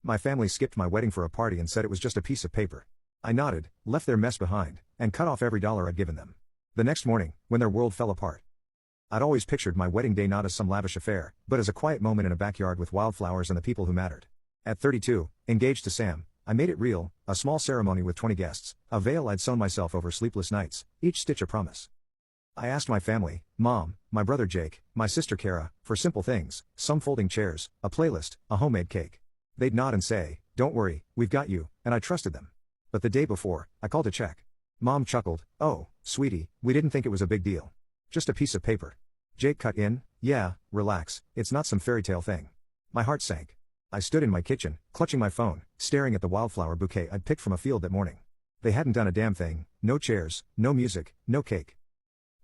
My family skipped my wedding for a party and said it was just a piece of paper. I nodded, left their mess behind, and cut off every dollar I'd given them. The next morning, when their world fell apart, I'd always pictured my wedding day not as some lavish affair, but as a quiet moment in a backyard with wildflowers and the people who mattered. At 32, engaged to Sam, I made it real, a small ceremony with 20 guests, a veil I'd sewn myself over sleepless nights, each stitch a promise. I asked my family, Mom, my brother Jake, my sister Kara, for simple things, some folding chairs, a playlist, a homemade cake. They'd nod and say, "Don't worry, we've got you," and I trusted them. But the day before, I called to check. Mom chuckled, "Oh, sweetie, we didn't think it was a big deal. Just a piece of paper." Jake cut in, "Yeah, relax, it's not some fairy tale thing." My heart sank. I stood in my kitchen, clutching my phone, staring at the wildflower bouquet I'd picked from a field that morning. They hadn't done a damn thing, no chairs, no music, no cake.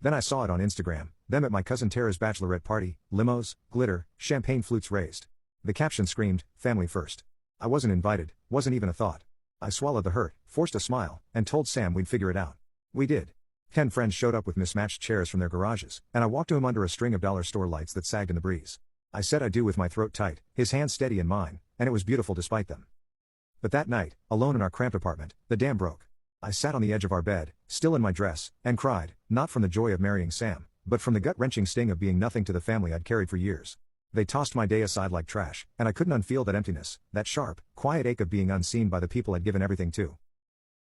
Then I saw it on Instagram, them at my cousin Tara's bachelorette party, limos, glitter, champagne flutes raised. The caption screamed, "Family first." I wasn't invited, wasn't even a thought. I swallowed the hurt, forced a smile, and told Sam we'd figure it out. We did. 10 friends showed up with mismatched chairs from their garages, and I walked to him under a string of dollar store lights that sagged in the breeze. I said I do with my throat tight, his hands steady in mine, and it was beautiful despite them. But that night, alone in our cramped apartment, the dam broke. I sat on the edge of our bed, still in my dress, and cried, not from the joy of marrying Sam, but from the gut-wrenching sting of being nothing to the family I'd carried for years. They tossed my day aside like trash, and I couldn't unfeel that emptiness, that sharp, quiet ache of being unseen by the people I'd given everything to.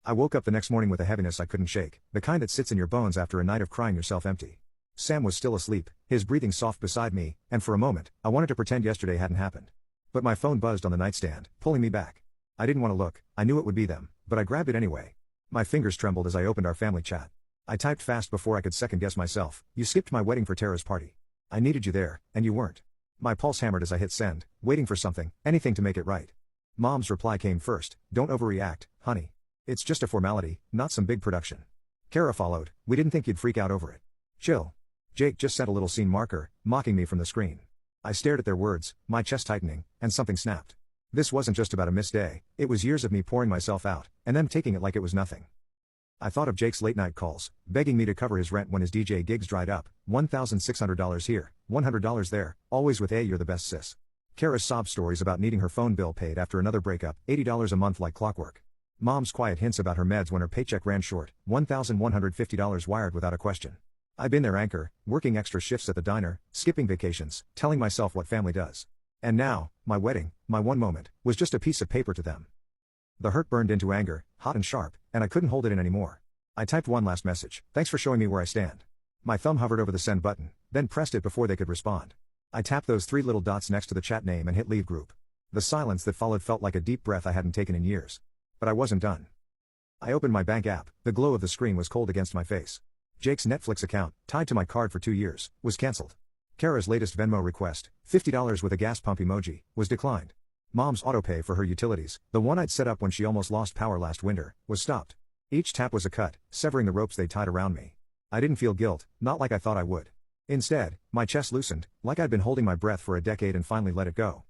I woke up the next morning with a heaviness I couldn't shake, the kind that sits in your bones after a night of crying yourself empty. Sam was still asleep, his breathing soft beside me, and for a moment, I wanted to pretend yesterday hadn't happened. But my phone buzzed on the nightstand, pulling me back. I didn't want to look, I knew it would be them, but I grabbed it anyway. My fingers trembled as I opened our family chat. I typed fast before I could second-guess myself, "You skipped my wedding for Tara's party. I needed you there, and you weren't." My pulse hammered as I hit send, waiting for something, anything to make it right. Mom's reply came first, "Don't overreact, honey. It's just a formality, not some big production." Kara followed, "We didn't think you'd freak out over it. Chill." Jake just sent a little scene marker, mocking me from the screen. I stared at their words, my chest tightening, and something snapped. This wasn't just about a missed day, it was years of me pouring myself out, and them taking it like it was nothing. I thought of Jake's late-night calls, begging me to cover his rent when his DJ gigs dried up, $1,600 here, $100 there, always with "You're the best sis." Kara's sob stories about needing her phone bill paid after another breakup, $80 a month like clockwork. Mom's quiet hints about her meds when her paycheck ran short, $1,150 wired without a question. I'd been their anchor, working extra shifts at the diner, skipping vacations, telling myself what family does. And now, my wedding, my one moment, was just a piece of paper to them. The hurt burned into anger, hot and sharp, and I couldn't hold it in anymore. I typed one last message, "Thanks for showing me where I stand." My thumb hovered over the send button, then pressed it before they could respond. I tapped those 3 little dots next to the chat name and hit leave group. The silence that followed felt like a deep breath I hadn't taken in years. But I wasn't done. I opened my bank app, the glow of the screen was cold against my face. Jake's Netflix account, tied to my card for 2 years, was cancelled. Kara's latest Venmo request, $50 with a gas pump emoji, was declined. Mom's autopay for her utilities, the one I'd set up when she almost lost power last winter, was stopped. Each tap was a cut, severing the ropes they tied around me. I didn't feel guilt, not like I thought I would. Instead, my chest loosened, like I'd been holding my breath for a decade and finally let it go.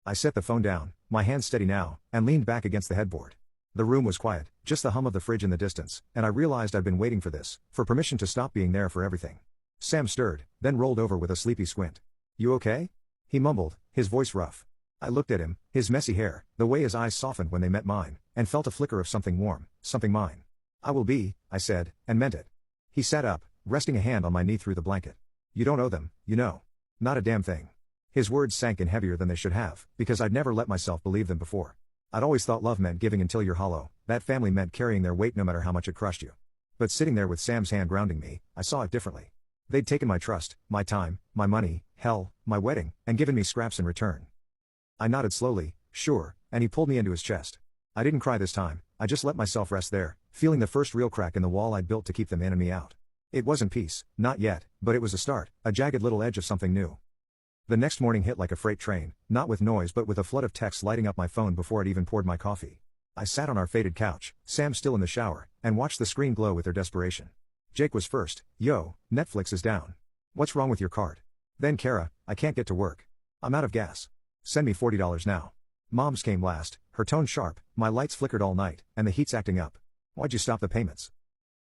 I set the phone down, my hands steady now, and leaned back against the headboard. The room was quiet, just the hum of the fridge in the distance, and I realized I'd been waiting for this, for permission to stop being there for everything. Sam stirred, then rolled over with a sleepy squint. "You okay?" he mumbled, his voice rough. I looked at him, his messy hair, the way his eyes softened when they met mine, and felt a flicker of something warm, something mine. "I will be," I said, and meant it. He sat up, resting a hand on my knee through the blanket. "You don't owe them, you know." "Not a damn thing." His words sank in heavier than they should have, because I'd never let myself believe them before. I'd always thought love meant giving until you're hollow, that family meant carrying their weight no matter how much it crushed you. But sitting there with Sam's hand grounding me, I saw it differently. They'd taken my trust, my time, my money, hell, my wedding, and given me scraps in return. I nodded slowly, "Sure," and he pulled me into his chest. I didn't cry this time, I just let myself rest there, feeling the first real crack in the wall I'd built to keep them in and me out. It wasn't peace, not yet, but it was a start, a jagged little edge of something new. The next morning hit like a freight train, not with noise but with a flood of texts lighting up my phone before I'd even poured my coffee. I sat on our faded couch, Sam still in the shower, and watched the screen glow with their desperation. Jake was first, "Yo, Netflix is down. What's wrong with your card?" Then Kara, "I can't get to work. I'm out of gas. Send me $40 now." Mom's came last, her tone sharp, "My lights flickered all night, and the heat's acting up. Why'd you stop the payments?"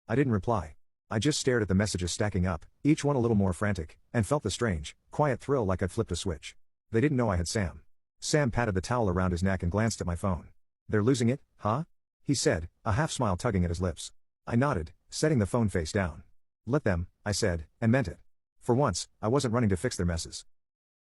I didn't reply. I just stared at the messages stacking up, each one a little more frantic, and felt the strange, quiet thrill like I'd flipped a switch. They didn't know I had Sam. Sam patted the towel around his neck and glanced at my phone. "They're losing it, huh?" he said, a half-smile tugging at his lips. I nodded, setting the phone face down. "Let them," I said, and meant it. For once, I wasn't running to fix their messes.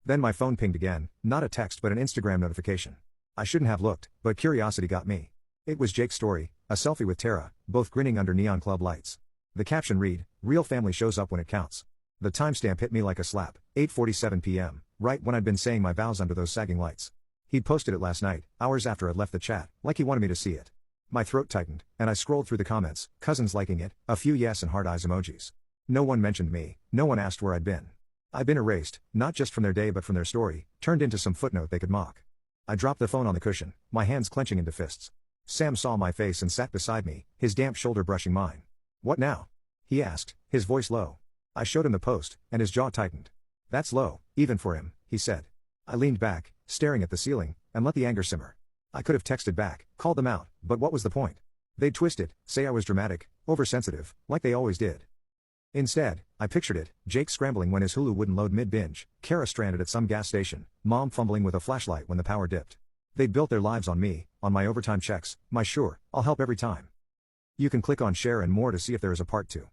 Then my phone pinged again, not a text but an Instagram notification. I shouldn't have looked, but curiosity got me. It was Jake's story, a selfie with Tara, both grinning under neon club lights. The caption read, "Real family shows up when it counts." The timestamp hit me like a slap, 8:47 p.m., right when I'd been saying my vows under those sagging lights. He'd posted it last night, hours after I'd left the chat, like he wanted me to see it. My throat tightened, and I scrolled through the comments, cousins liking it, a few yes and heart eyes emojis. No one mentioned me, no one asked where I'd been. I'd been erased, not just from their day but from their story, turned into some footnote they could mock. I dropped the phone on the cushion, my hands clenching into fists. Sam saw my face and sat beside me, his damp shoulder brushing mine. "What now?" he asked, his voice low. I showed him the post, and his jaw tightened. "That's low, even for him," he said. I leaned back, staring at the ceiling, and let the anger simmer. I could have texted back, called them out, but what was the point? They'd twist it, say I was dramatic, oversensitive, like they always did. Instead, I pictured it, Jake scrambling when his Hulu wouldn't load mid-binge, Kara stranded at some gas station, Mom fumbling with a flashlight when the power dipped. They'd built their lives on me, on my overtime checks, my sure, I'll help every time. You can click on share and more to see if there is a part 2.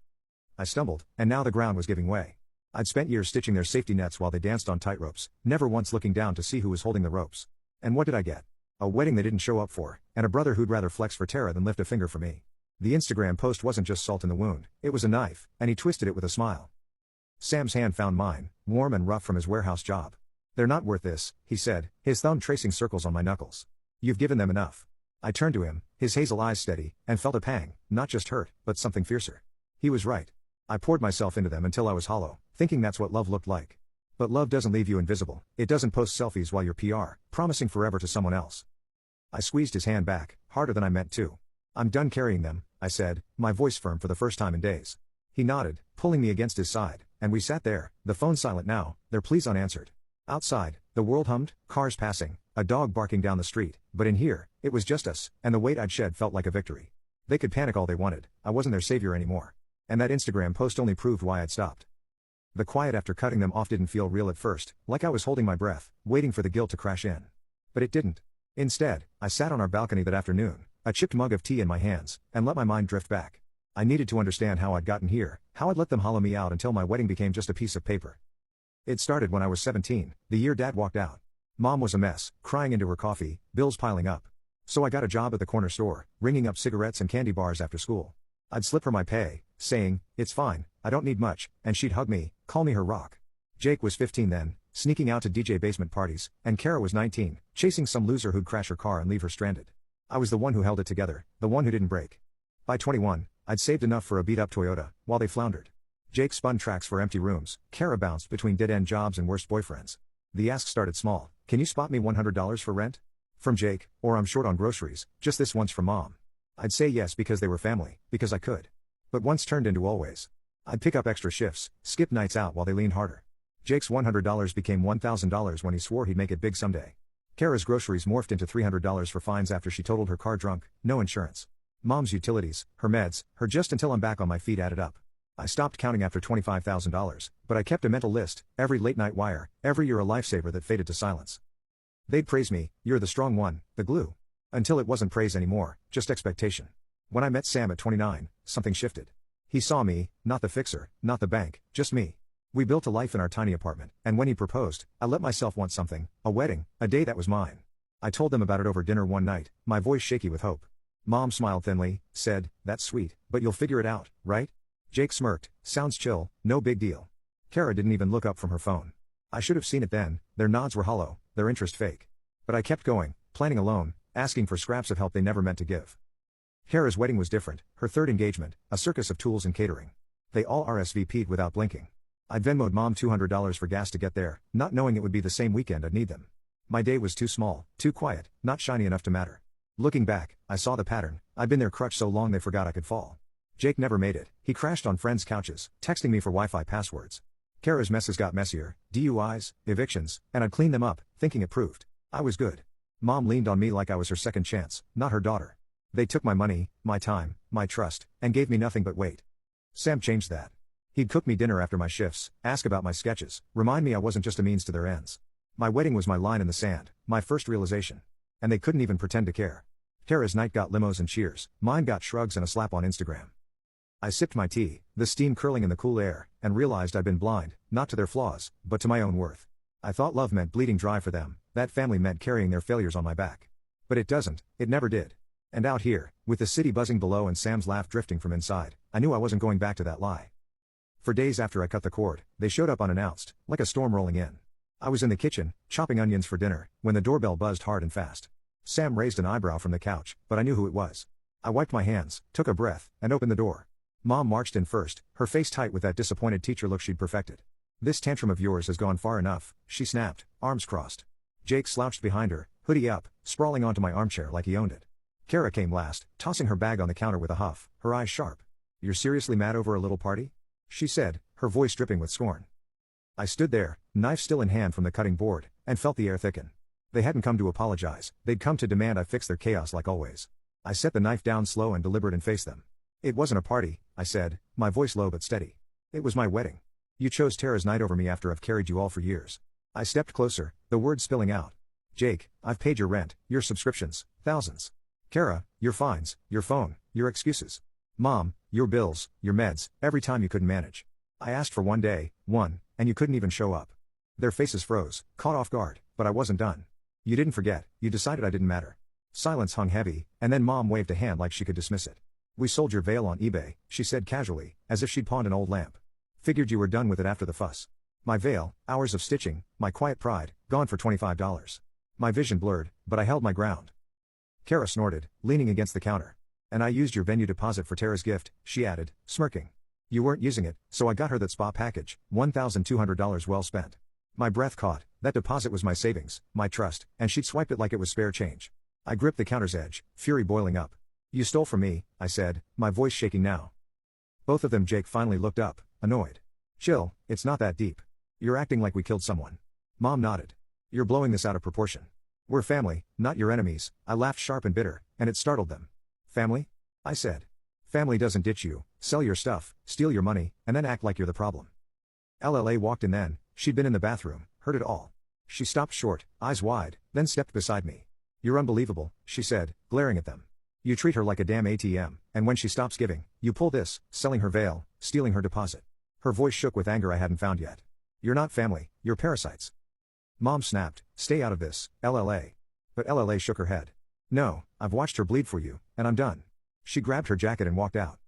I stumbled, and now the ground was giving way. I'd spent years stitching their safety nets while they danced on tightropes, never once looking down to see who was holding the ropes. And what did I get? A wedding they didn't show up for, and a brother who'd rather flex for Tara than lift a finger for me. The Instagram post wasn't just salt in the wound, it was a knife, and he twisted it with a smile. Sam's hand found mine, warm and rough from his warehouse job. "They're not worth this," he said, his thumb tracing circles on my knuckles. "You've given them enough." I turned to him, his hazel eyes steady, and felt a pang, not just hurt, but something fiercer. He was right. I poured myself into them until I was hollow, thinking that's what love looked like. But love doesn't leave you invisible, it doesn't post selfies while you're PR, promising forever to someone else. I squeezed his hand back, harder than I meant to. "I'm done carrying them," I said, my voice firm for the first time in days. He nodded, pulling me against his side, and we sat there, the phone silent now, their pleas unanswered. Outside, the world hummed, cars passing, a dog barking down the street, but in here, it was just us, and the weight I'd shed felt like a victory. They could panic all they wanted, I wasn't their savior anymore. And that Instagram post only proved why I'd stopped. The quiet after cutting them off didn't feel real at first, like I was holding my breath, waiting for the guilt to crash in. But it didn't. Instead, I sat on our balcony that afternoon, a chipped mug of tea in my hands, and let my mind drift back. I needed to understand how I'd gotten here, how I'd let them hollow me out until my wedding became just a piece of paper. It started when I was 17, the year Dad walked out. Mom was a mess, crying into her coffee, bills piling up. So I got a job at the corner store, ringing up cigarettes and candy bars after school. I'd slip her my pay, saying, "It's fine, I don't need much," and she'd hug me, call me her rock. Jake was 15 then, sneaking out to DJ basement parties, and Kara was 19, chasing some loser who'd crash her car and leave her stranded. I was the one who held it together, the one who didn't break. By 21, I'd saved enough for a beat-up Toyota, while they floundered. Jake spun tracks for empty rooms, Kara bounced between dead-end jobs and worst boyfriends. The ask started small, "Can you spot me $100 for rent?" From Jake, or "I'm short on groceries, just this once from Mom." I'd say yes because they were family, because I could. But once turned into always. I'd pick up extra shifts, skip nights out while they leaned harder. Jake's $100 became $1,000 when he swore he'd make it big someday. Kara's groceries morphed into $300 for fines after she totaled her car drunk, no insurance. Mom's utilities, her meds, her just until I'm back on my feet added up. I stopped counting after $25,000, but I kept a mental list, every late-night wire, every year a lifesaver that faded to silence. They'd praise me, "You're the strong one, the glue." Until it wasn't praise anymore, just expectation. When I met Sam at 29, something shifted. He saw me, not the fixer, not the bank, just me. We built a life in our tiny apartment, and when he proposed, I let myself want something, a wedding, a day that was mine. I told them about it over dinner one night, my voice shaky with hope. Mom smiled thinly, said, "That's sweet, but you'll figure it out, right?" Jake smirked, "Sounds chill, no big deal." Kara didn't even look up from her phone. I should have seen it then, their nods were hollow, their interest fake. But I kept going, planning alone, asking for scraps of help they never meant to give. Kara's wedding was different, her third engagement, a circus of tools and catering. They all RSVP'd without blinking. I'd Venmo'd Mom $200 for gas to get there, not knowing it would be the same weekend I'd need them. My day was too small, too quiet, not shiny enough to matter. Looking back, I saw the pattern, I'd been their crutch so long they forgot I could fall. Jake never made it, he crashed on friends' couches, texting me for Wi-Fi passwords. Kara's messes got messier, DUIs, evictions, and I'd clean them up, thinking it proved I was good. Mom leaned on me like I was her second chance, not her daughter. They took my money, my time, my trust, and gave me nothing but wait. Sam changed that. He'd cook me dinner after my shifts, ask about my sketches, remind me I wasn't just a means to their ends. My wedding was my line in the sand, my first realization. And they couldn't even pretend to care. Kara's night got limos and cheers, mine got shrugs and a slap on Instagram. I sipped my tea, the steam curling in the cool air, and realized I'd been blind, not to their flaws, but to my own worth. I thought love meant bleeding dry for them, that family meant carrying their failures on my back. But it doesn't, it never did. And out here, with the city buzzing below and Sam's laugh drifting from inside, I knew I wasn't going back to that lie. For days after I cut the cord, they showed up unannounced, like a storm rolling in. I was in the kitchen, chopping onions for dinner, when the doorbell buzzed hard and fast. Sam raised an eyebrow from the couch, but I knew who it was. I wiped my hands, took a breath, and opened the door. Mom marched in first, her face tight with that disappointed teacher look she'd perfected. "This tantrum of yours has gone far enough," she snapped, arms crossed. Jake slouched behind her, hoodie up, sprawling onto my armchair like he owned it. Kara came last, tossing her bag on the counter with a huff, her eyes sharp. "You're seriously mad over a little party?" she said, her voice dripping with scorn. I stood there, knife still in hand from the cutting board, and felt the air thicken. They hadn't come to apologize, they'd come to demand I fix their chaos like always. I set the knife down slow and deliberate and faced them. "It wasn't a party," I said, my voice low but steady. "It was my wedding. You chose Tara's night over me after I've carried you all for years." I stepped closer, the words spilling out. "Jake, I've paid your rent, your subscriptions, thousands. Kara, your fines, your phone, your excuses. Mom, your bills, your meds, every time you couldn't manage. I asked for one day, and you couldn't even show up." Their faces froze, caught off guard, but I wasn't done. "You didn't forget, you decided I didn't matter." Silence hung heavy, and then Mom waved a hand like she could dismiss it. "We sold your veil on eBay," she said casually, as if she'd pawned an old lamp. "Figured you were done with it after the fuss. My veil, hours of stitching, my quiet pride, gone for $25. My vision blurred, but I held my ground." Kara snorted, leaning against the counter. "And I used your venue deposit for Tara's gift," she added, smirking. "You weren't using it, so I got her that spa package, $1,200 well spent." My breath caught, that deposit was my savings, my trust, and she'd swiped it like it was spare change. I gripped the counter's edge, fury boiling up. "You stole from me," I said, my voice shaking now. Both of them. Jake finally looked up, annoyed. "Chill, it's not that deep. You're acting like we killed someone." Mom nodded. "You're blowing this out of proportion. We're family, not your enemies." I laughed sharp and bitter, and it startled them. "Family?" I said. "Family doesn't ditch you, sell your stuff, steal your money, and then act like you're the problem." LLA walked in then, she'd been in the bathroom, heard it all. She stopped short, eyes wide, then stepped beside me. "You're unbelievable," she said, glaring at them. "You treat her like a damn ATM, and when she stops giving, you pull this, selling her veil, stealing her deposit." Her voice shook with anger I hadn't found yet. "You're not family, you're parasites." Mom snapped, "Stay out of this, LLA." But LLA shook her head. "No, I've watched her bleed for you, and I'm done." She grabbed her jacket and walked out.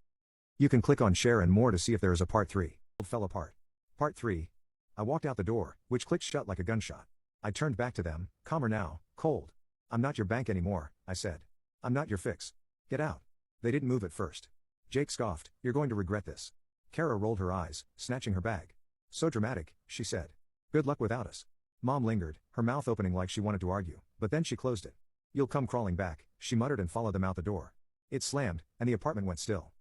You can click on share and more to see if there is a part 3. It fell apart. Part 3. I walked out the door, which clicked shut like a gunshot. I turned back to them, calmer now, cold. "I'm not your bank anymore," I said. "I'm not your fix. Get out." They didn't move at first. Jake scoffed, "You're going to regret this." Kara rolled her eyes, snatching her bag. "So dramatic," she said. "Good luck without us." Mom lingered, her mouth opening like she wanted to argue, but then she closed it. "You'll come crawling back," she muttered and followed them out the door. It slammed, and the apartment went still.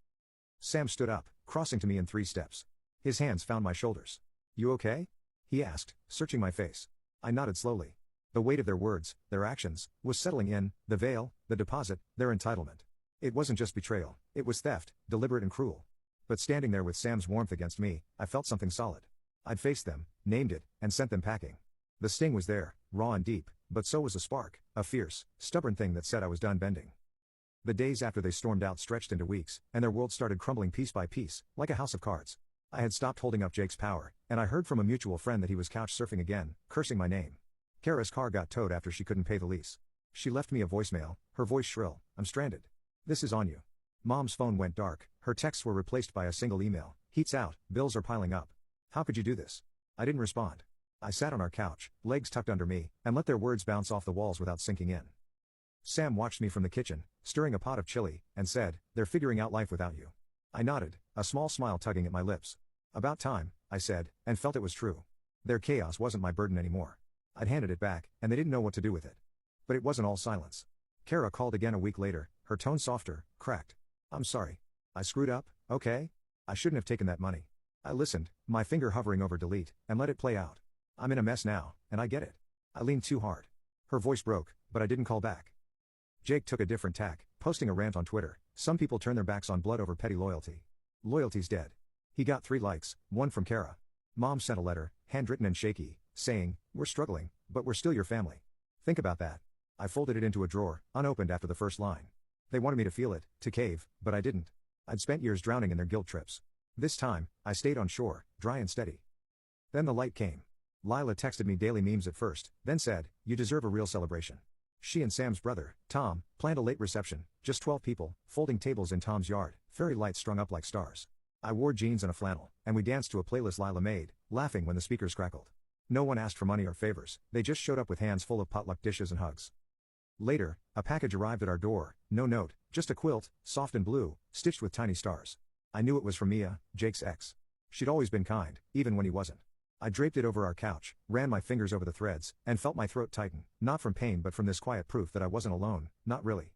Sam stood up, crossing to me in 3 steps. His hands found my shoulders. "You okay?" he asked, searching my face. I nodded slowly. The weight of their words, their actions, was settling in, the veil, the deposit, their entitlement. It wasn't just betrayal, it was theft, deliberate and cruel. But standing there with Sam's warmth against me, I felt something solid. I'd faced them, named it, and sent them packing. The sting was there, raw and deep, but so was a spark, a fierce, stubborn thing that said I was done bending. The days after they stormed out stretched into weeks, and their world started crumbling piece by piece, like a house of cards. I had stopped holding up Jake's power, and I heard from a mutual friend that he was couch surfing again, cursing my name. Kara's car got towed after she couldn't pay the lease. She left me a voicemail, her voice shrill. "I'm stranded. This is on you." Mom's phone went dark, her texts were replaced by a single email. "Heat's out, bills are piling up. How could you do this?" I didn't respond. I sat on our couch, legs tucked under me, and let their words bounce off the walls without sinking in. Sam watched me from the kitchen, stirring a pot of chili, and said, "They're figuring out life without you." I nodded, a small smile tugging at my lips. "About time," I said, and felt it was true. Their chaos wasn't my burden anymore. I'd handed it back, and they didn't know what to do with it. But it wasn't all silence. Kara called again a week later, her tone softer, cracked. "I'm sorry. I screwed up, okay? I shouldn't have taken that money." I listened, my finger hovering over delete, and let it play out. "I'm in a mess now, and I get it." I leaned too hard. Her voice broke, but I didn't call back. Jake took a different tack, posting a rant on Twitter. Some people turn their backs on blood over petty loyalty. Loyalty's dead. He got 3 likes, 1 from Kara. Mom sent a letter, handwritten and shaky, saying, "We're struggling, But we're still your family. Think about that. I folded it into a drawer, unopened after the first line. They wanted me to feel it, to cave, but I didn't. I'd spent years drowning in their guilt trips. This time, I stayed on shore, dry and steady. Then the light came. Lila texted me daily memes at first, then said, "You deserve a real celebration." She and Sam's brother, Tom, planned a late reception, just 12 people, folding tables in Tom's yard, fairy lights strung up like stars. I wore jeans and a flannel, and we danced to a playlist Lila made, laughing when the speakers crackled. No one asked for money or favors, they just showed up with hands full of potluck dishes and hugs. Later, a package arrived at our door, no note, just a quilt, soft and blue, stitched with tiny stars. I knew it was from Mia, Jake's ex. She'd always been kind, even when he wasn't. I draped it over our couch, ran my fingers over the threads, and felt my throat tighten, not from pain but from this quiet proof that I wasn't alone, not really.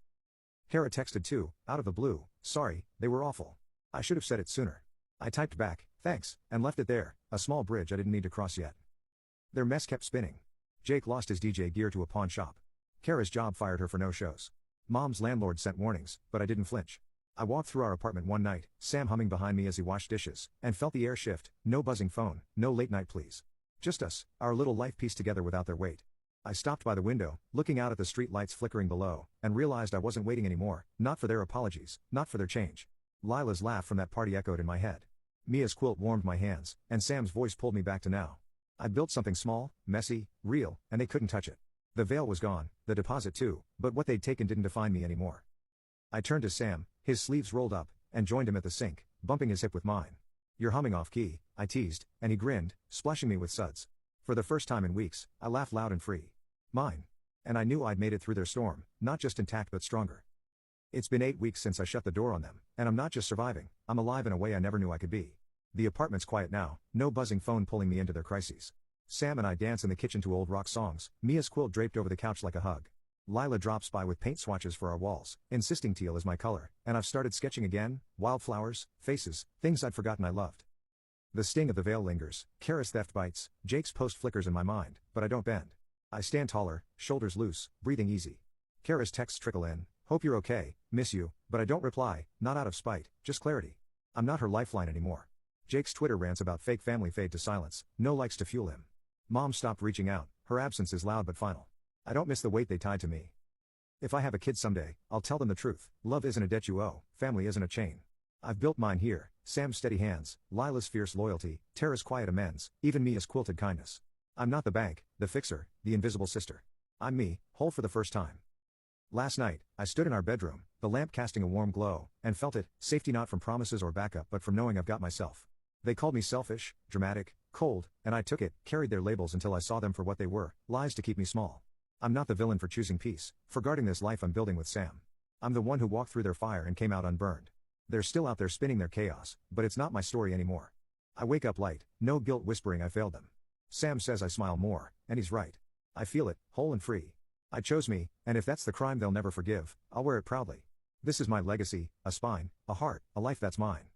Hera texted too, out of the blue, "Sorry, they were awful. I should have said it sooner." I typed back, "Thanks," and left it there, a small bridge I didn't need to cross yet. Their mess kept spinning. Jake lost his DJ gear to a pawn shop. Kara's job fired her for no shows. Mom's landlord sent warnings, but I didn't flinch. I walked through our apartment one night, Sam humming behind me as he washed dishes, and felt the air shift, no buzzing phone, no late night pleas. Just us, our little life pieced together without their weight. I stopped by the window, looking out at the street lights flickering below, and realized I wasn't waiting anymore, not for their apologies, not for their change. Lila's laugh from that party echoed in my head. Mia's quilt warmed my hands, and Sam's voice pulled me back to now. I built something small, messy, real, and they couldn't touch it. The veil was gone, the deposit too, but what they'd taken didn't define me anymore. I turned to Sam, his sleeves rolled up, and joined him at the sink, bumping his hip with mine. "You're humming off key," I teased, and he grinned, splashing me with suds. For the first time in weeks, I laughed loud and free. Mine. And I knew I'd made it through their storm, not just intact but stronger. It's been 8 weeks since I shut the door on them, and I'm not just surviving, I'm alive in a way I never knew I could be. The apartment's quiet now, no buzzing phone pulling me into their crises. Sam and I dance in the kitchen to old rock songs, Mia's quilt draped over the couch like a hug. Lila drops by with paint swatches for our walls, insisting teal is my color, and I've started sketching again, wildflowers, faces, things I'd forgotten I loved. The sting of the veil lingers, Kara's theft bites, Jake's post flickers in my mind, but I don't bend. I stand taller, shoulders loose, breathing easy. Kara's texts trickle in, "Hope you're okay, miss you," but I don't reply, not out of spite, just clarity. I'm not her lifeline anymore. Jake's Twitter rants about fake family fade to silence, no likes to fuel him. Mom stopped reaching out, her absence is loud but final. I don't miss the weight they tied to me. If I have a kid someday, I'll tell them the truth. Love isn't a debt you owe, family isn't a chain. I've built mine here, Sam's steady hands, Lila's fierce loyalty, Tara's quiet amends, even Mia's quilted kindness. I'm not the bank, the fixer, the invisible sister. I'm me, whole for the first time. Last night, I stood in our bedroom, the lamp casting a warm glow, and felt it, safety not from promises or backup but from knowing I've got myself. They called me selfish, dramatic, cold, and I took it, carried their labels until I saw them for what they were, lies to keep me small. I'm not the villain for choosing peace, for guarding this life I'm building with Sam. I'm the one who walked through their fire and came out unburned. They're still out there spinning their chaos, but it's not my story anymore. I wake up light, no guilt whispering I failed them. Sam says I smile more, and he's right. I feel it, whole and free. I chose me, and if that's the crime they'll never forgive, I'll wear it proudly. This is my legacy, a spine, a heart, a life that's mine.